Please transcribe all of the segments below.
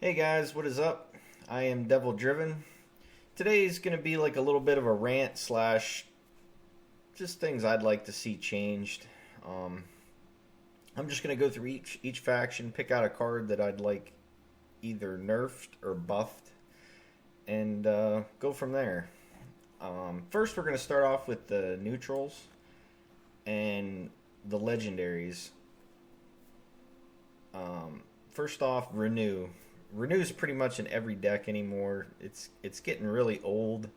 Hey guys, what is up? I am Devil Driven. Today's going to be like a little bit of a rant slash just things I'd like to see changed. Um, I'm just going to go through each faction, pick out a card that I'd like either nerfed or buffed, and go from there. First, we're going to start off with the neutrals and the legendaries. First off, Renew. Renew's pretty much in every deck anymore. It's getting really old.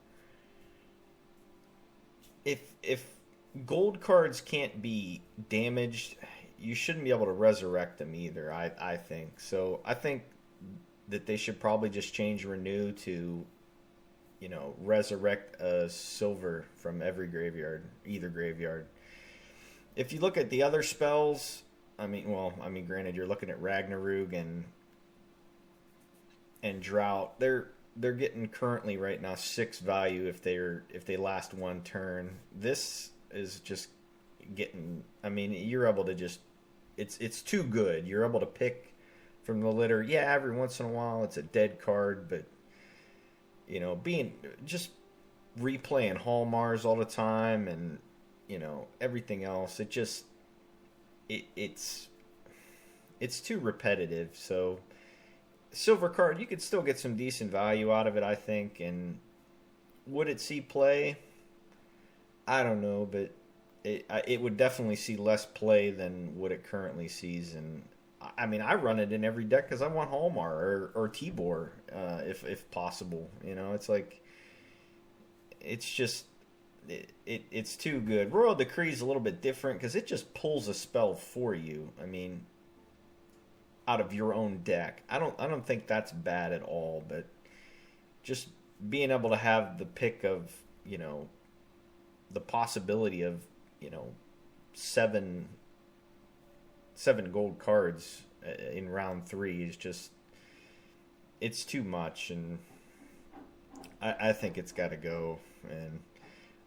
If gold cards can't be damaged, you shouldn't be able to resurrect them either. I think so. I think that they should probably just change Renew to, resurrect a silver from every graveyard, either graveyard. If you look at the other spells, granted, you're looking at Ragnarok and Drought. They're getting currently right now 6 value if they last one turn. This is just getting. You're able to just. It's too good. You're able to pick from the litter. Yeah, every once in a while it's a dead card, but being just replaying Hallmars all the time and everything else. It's too repetitive. So silver card, you could still get some decent value out of it, I think. And would it see play? I don't know, but it would definitely see less play than what it currently sees. And I run it in every deck because I want Hallmar or Tibor, if possible. It's like it's just it's too good. Royal Decree is a little bit different because it just pulls a spell for you. Out of your own deck. I don't think that's bad at all, but just being able to have the pick of, the possibility of, seven gold cards in round 3 is just it's too much, and I think it's got to go. And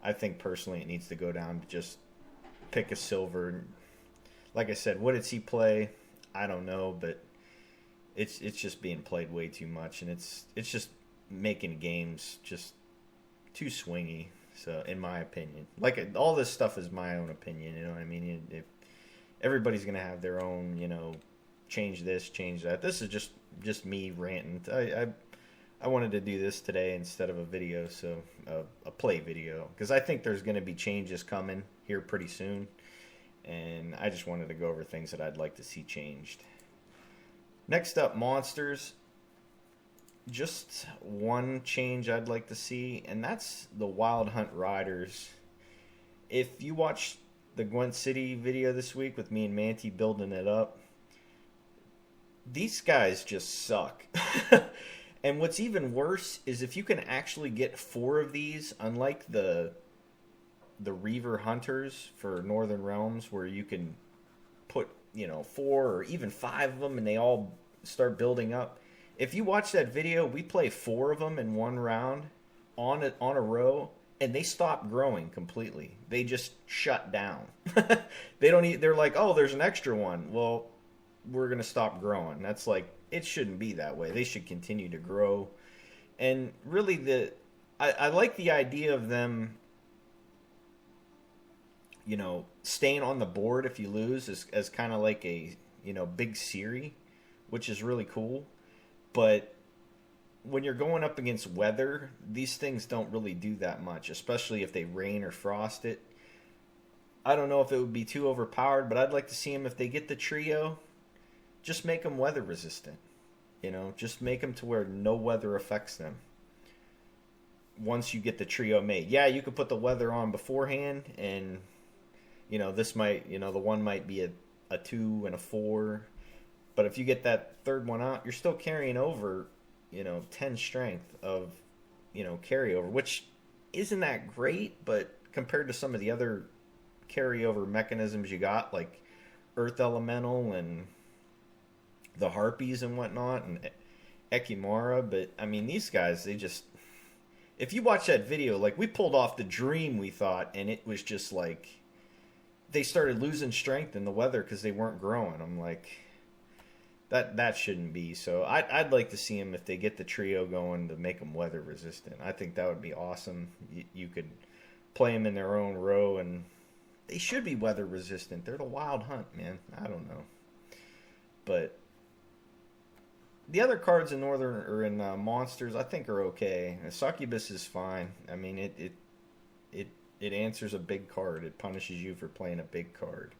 I think personally it needs to go down to just pick a silver. Like I said, what did he play? I don't know, but it's just being played way too much, and it's just making games just too swingy. So, in my opinion, like all this stuff is my own opinion. You know what I mean? If everybody's gonna have their own, change this, change that. This is just me ranting. I wanted to do this today instead of a video, so a play video, because I think there's gonna be changes coming here pretty soon. And I just wanted to go over things that I'd like to see changed. Next up, monsters. Just one change I'd like to see, and that's the Wild Hunt Riders. If you watched the Gwent City video this week with me and Manti building it up, these guys just suck. And what's even worse is if you can actually get 4 of these, unlike the Reaver Hunters for Northern Realms, where you can put 4 or even 5 of them and they all start building up. If you watch that video, we play 4 of them in one round on a row, and they stop growing completely. They just shut down. They're like, oh, there's an extra one. Well, we're gonna stop growing. That's like, it shouldn't be that way. They should continue to grow. And really, I like the idea of them staying on the board if you lose as kind of like a, big Siri, which is really cool. But when you're going up against weather, these things don't really do that much, especially if they rain or frost it. I don't know if it would be too overpowered, but I'd like to see them, if they get the trio, just make them weather resistant. Just make them to where no weather affects them. Once you get the trio made. Yeah, you could put the weather on beforehand, and this might, the one might be a 2 and a 4. But if you get that third one out, you're still carrying over, 10 strength of, carryover, which isn't that great, but compared to some of the other carryover mechanisms you got, like Earth Elemental and the Harpies and whatnot, and Ekimara. But, these guys, they just... If you watch that video, like, we pulled off the dream, we thought, and it was just like... They started losing strength in the weather because they weren't growing. I'm like... That shouldn't be. So I'd like to see him, if they get the trio going, to make them weather resistant. I think that would be awesome. You could play them in their own row, and they should be weather resistant. They're the wild hunt, man. I don't know, but the other cards in Northern or in Monsters, I think, are okay. Succubus is fine. I mean, it answers a big card. It punishes you for playing a big card.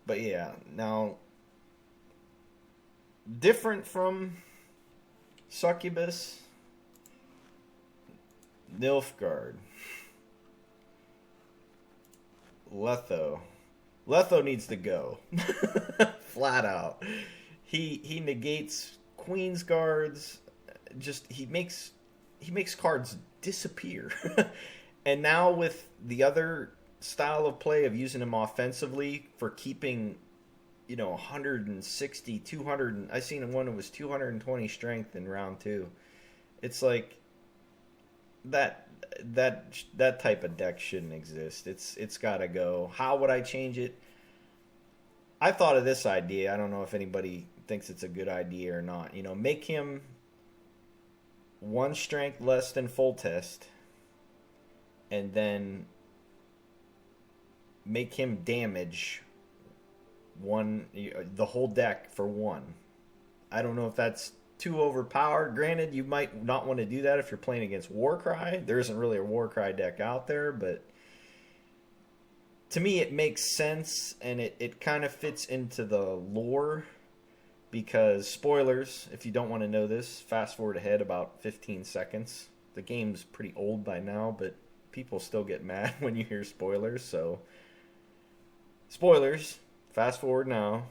But yeah, now different from Succubus, Nilfgaard, Letho. Letho needs to go. Flat out. He negates Queen's guards. Just he makes cards disappear. And now with the other style of play of using him offensively for keeping, 160, 200. I seen one that was 220 strength in round 2. It's like that type of deck shouldn't exist. It's got to go. How would I change it? I thought of this idea. I don't know if anybody thinks it's a good idea or not. Make him 1 strength less than full test, and then make him damage the whole deck for 1. I don't know if that's too overpowered. Granted, you might not want to do that if you're playing against Warcry. There isn't really a Warcry deck out there, but to me it makes sense, and it kind of fits into the lore, because spoilers, if you don't want to know this, fast forward ahead about 15 seconds. The game's pretty old by now, but people still get mad when you hear spoilers, so spoilers, fast forward now.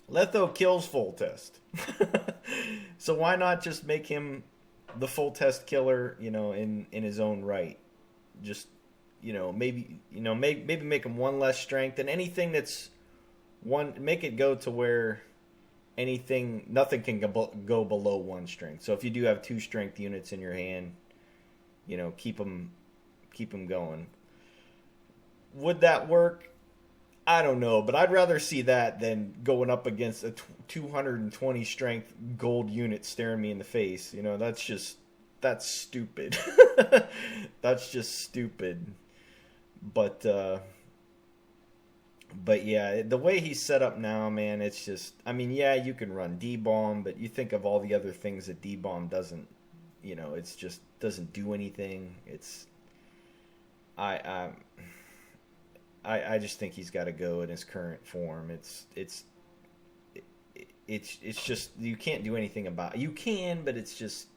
Letho kills full test. So why not just make him the full test killer, in his own right? Just, maybe make him 1 less strength, and anything that's make it go to where nothing can go below 1 strength. So if you do have 2 strength units in your hand, keep them going. Would that work? I don't know, but I'd rather see that than going up against a 220 strength gold unit staring me in the face. That's stupid. That's just stupid. But yeah, the way he's set up now, man, it's just, yeah, you can run D-Bomb, but you think of all the other things that D-Bomb doesn't, it's just doesn't do anything. I just think he's got to go in his current form. It's just, you can't do anything about it. You can, but it's just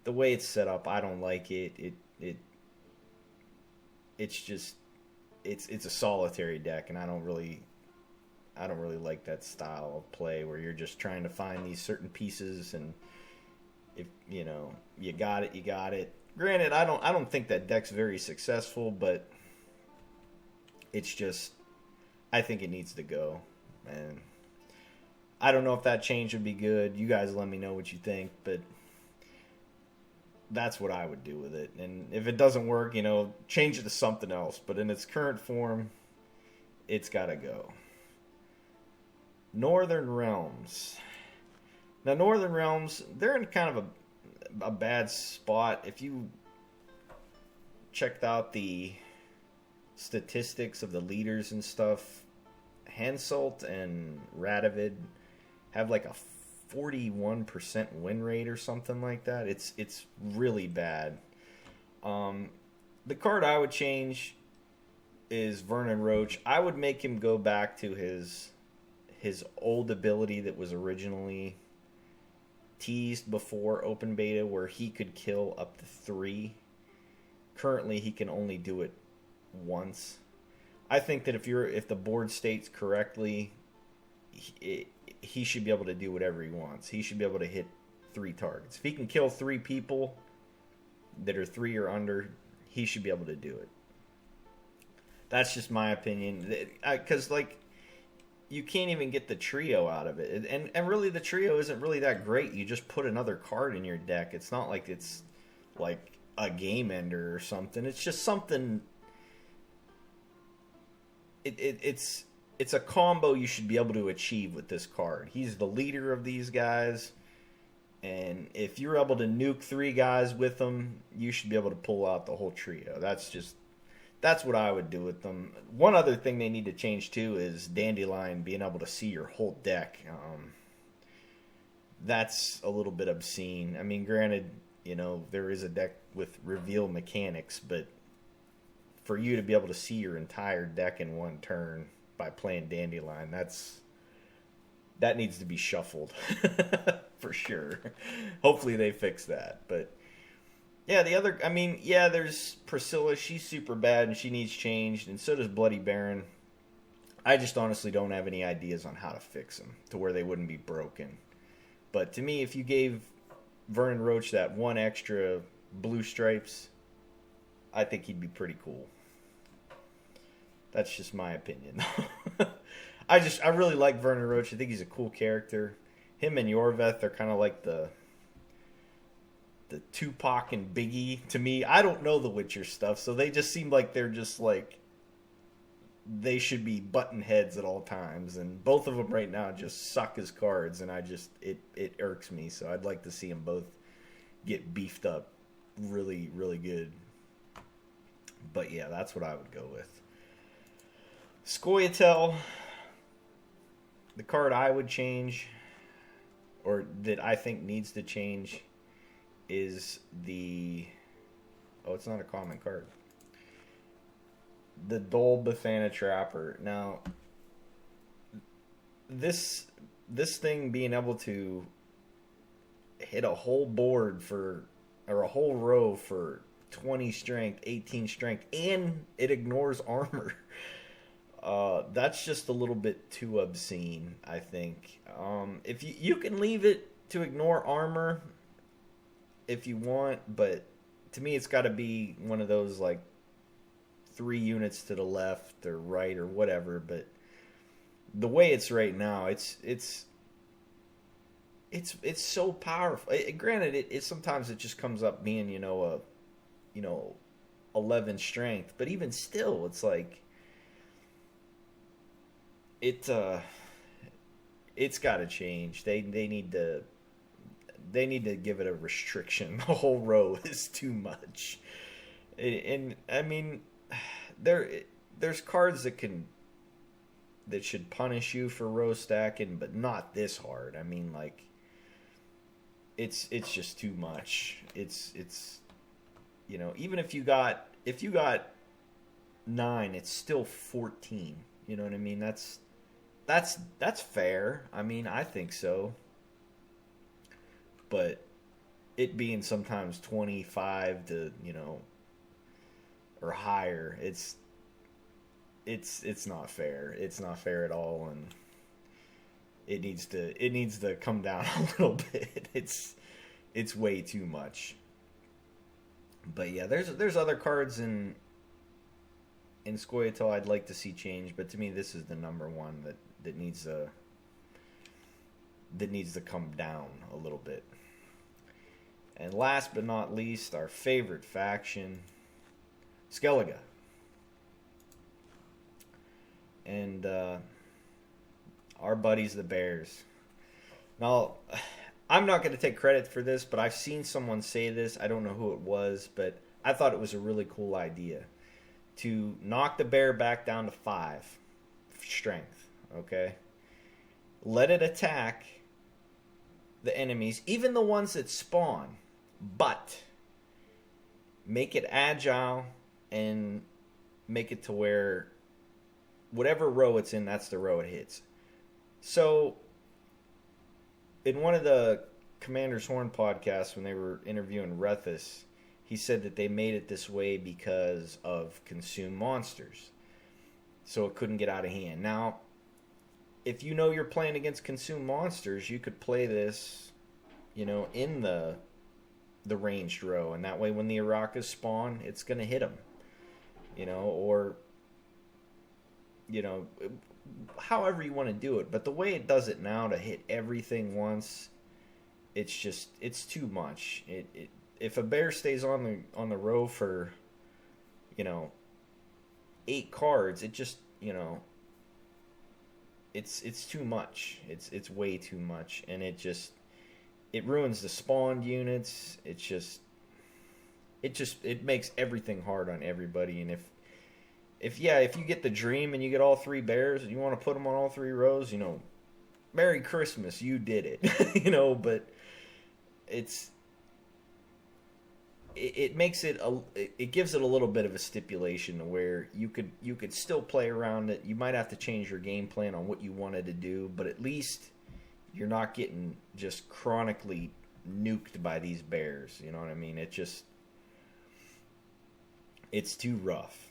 the way it's set up. I don't like it. It's just it's a solitary deck, and I don't really like that style of play where you're just trying to find these certain pieces, and if you got it, you got it. Granted, I don't think that deck's very successful, but it's just, I think it needs to go, and I don't know if that change would be good. You guys let me know what you think, but that's what I would do with it. And if it doesn't work, change it to something else. But in its current form, it's got to go. Northern Realms. Now, Northern Realms, they're in kind of a bad spot. If you checked out the statistics of the leaders and stuff, Hansult and Radovid have like a 41% win rate or something like that. It's really bad. The card I would change is Vernon Roach. I would make him go back to his old ability that was originally teased before open beta, where he could kill up to 3. Currently, he can only do it once. I think that if the board states correctly, he should be able to do whatever he wants. He should be able to hit 3 targets. If he can kill 3 people that are 3 or under, he should be able to do it. That's just my opinion. Because, you can't even get the trio out of it. And really, the trio isn't really that great. You just put another card in your deck. It's not like it's like a game ender or something. It's just something... It's it's a combo you should be able to achieve with this card. He's the leader of these guys, and if you're able to nuke 3 guys with them, you should be able to pull out the whole trio. That's what I would do with them. One other thing they need to change too is Dandelion being able to see your whole deck. That's a little bit obscene. I mean, granted, there is a deck with reveal mechanics, but for you to be able to see your entire deck in one turn by playing Dandelion, that needs to be shuffled for sure. Hopefully they fix that. But yeah, there's Priscilla. She's super bad and she needs changed, and so does Bloody Baron. I just honestly don't have any ideas on how to fix them to where they wouldn't be broken. But to me, if you gave Vernon Roach that 1 extra blue stripes, I think he'd be pretty cool. That's just my opinion. I really like Vernon Roach. I think he's a cool character. Him and Yorveth are kind of like the Tupac and Biggie to me. I don't know the Witcher stuff, so they just seem like they're just like they should be button heads at all times. And both of them right now just suck as cards, and it irks me. So I'd like to see them both get beefed up really, really good. But yeah, that's what I would go with. Scoia'tael, the card I would change, or that I think needs to change, is it's not a common card. The Dol Bethana Trapper. Now, this thing being able to hit a whole board or a whole row for 20 strength, 18 strength, and it ignores armor. That's just a little bit too obscene, I think. If you can leave it to ignore armor if you want, but to me it's got to be one of those like 3 units to the left or right or whatever. But the way it's right now, it's so powerful. Granted, it sometimes it just comes up being 11 strength, but even still, it's like it's got to change. They need to give it a restriction. The whole row is too much. And I mean, there's cards that should punish you for row stacking, but not this hard. I mean, like it's just too much. It's even if you got 9, it's still 14. You know what I mean? That's fair. I mean, I think so. But it being sometimes 25 to, or higher, it's not fair. It's not fair at all, and it needs to come down a little bit. It's way too much. But yeah, there's other cards in Scoia'tael I'd like to see change, but to me this is the number one that needs to come down a little bit. And last but not least, our favorite faction, Skellige. And our buddies, the Bears. Now, I'm not going to take credit for this, but I've seen someone say this. I don't know who it was, but I thought it was a really cool idea. To knock the bear back down to 5 strength, okay? Let it attack the enemies, even the ones that spawn, but make it agile and make it to where whatever row it's in, that's the row it hits. So, in one of the Commander's Horn podcasts, when they were interviewing Rethus, he said that they made it this way because of consume monsters. So it couldn't get out of hand. Now, if you know you're playing against consume monsters, you could play this, in the ranged row. And that way when the Arakas spawn, it's going to hit them. Or, however you want to do it. But the way it does it now to hit everything once, it's too much. If a bear stays on the row for 8 cards, it just it's too much. It's way too much, and it ruins the spawned units. It makes everything hard on everybody. And if you get the dream and you get all 3 bears and you want to put them on all 3 rows, Merry Christmas, you did it. But it makes it gives it a little bit of a stipulation where you could still play around it. You might have to change your game plan on what you wanted to do, but at least you're not getting just chronically nuked by these bears. You know what I mean? It's too rough.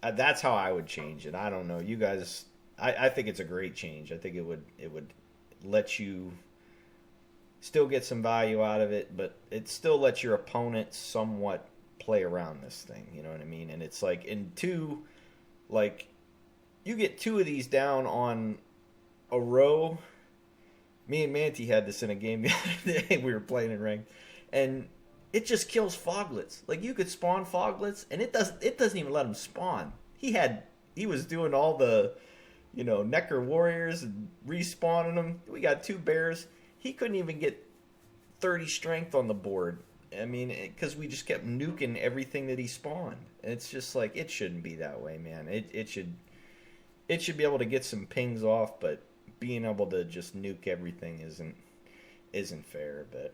That's how I would change it. I don't know. You guys, I think it's a great change. I think it would let you still get some value out of it, but it still lets your opponent somewhat play around this thing. You know what I mean? And it's like in 2, like you get 2 of these down on a row. Me and Manti had this in a game the other day. We were playing in ranked, and it just kills foglets. Like you could spawn foglets, and it doesn't even let them spawn. He was doing all the, Necker warriors and respawning them. We got 2 bears. He couldn't even get 30 strength on the board. I mean, because we just kept nuking everything that he spawned. And it's just like, it shouldn't be that way, man. It should be able to get some pings off, but being able to just nuke everything isn't fair. But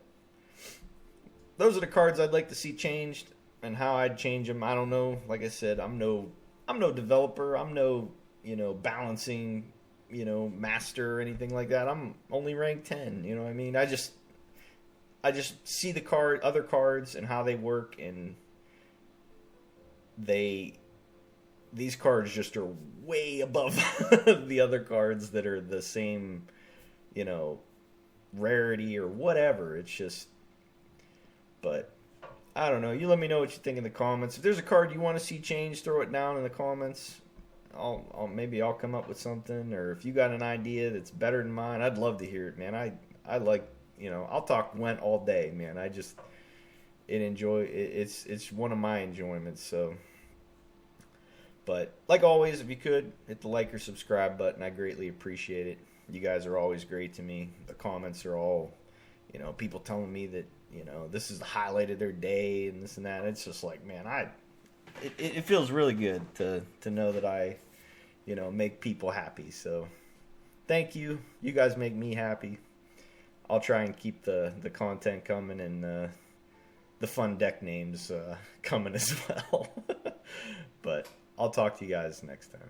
those are the cards I'd like to see changed, and how I'd change them, I don't know. Like I said, I'm no developer. I'm no balancing master or anything like that. I'm only ranked 10. You know what I mean? I just see the other cards and how they work, and these cards just are way above the other cards that are the same, rarity or whatever. It's just, but I don't know. You let me know what you think in the comments. If there's a card you want to see changed, throw it down in the comments. Maybe I'll come up with something, or if you got an idea that's better than mine, I'd love to hear it, man. I like, I'll talk Gwent all day, man. It's one of my enjoyments. So, but like always, if you could hit the like or subscribe button, I greatly appreciate it. You guys are always great to me. The comments are all, people telling me that this is the highlight of their day and this and that. It's just like, man, it feels really good to know that I, make people happy. So thank you. You guys make me happy. I'll try and keep the content coming, and the fun deck names coming as well. But I'll talk to you guys next time.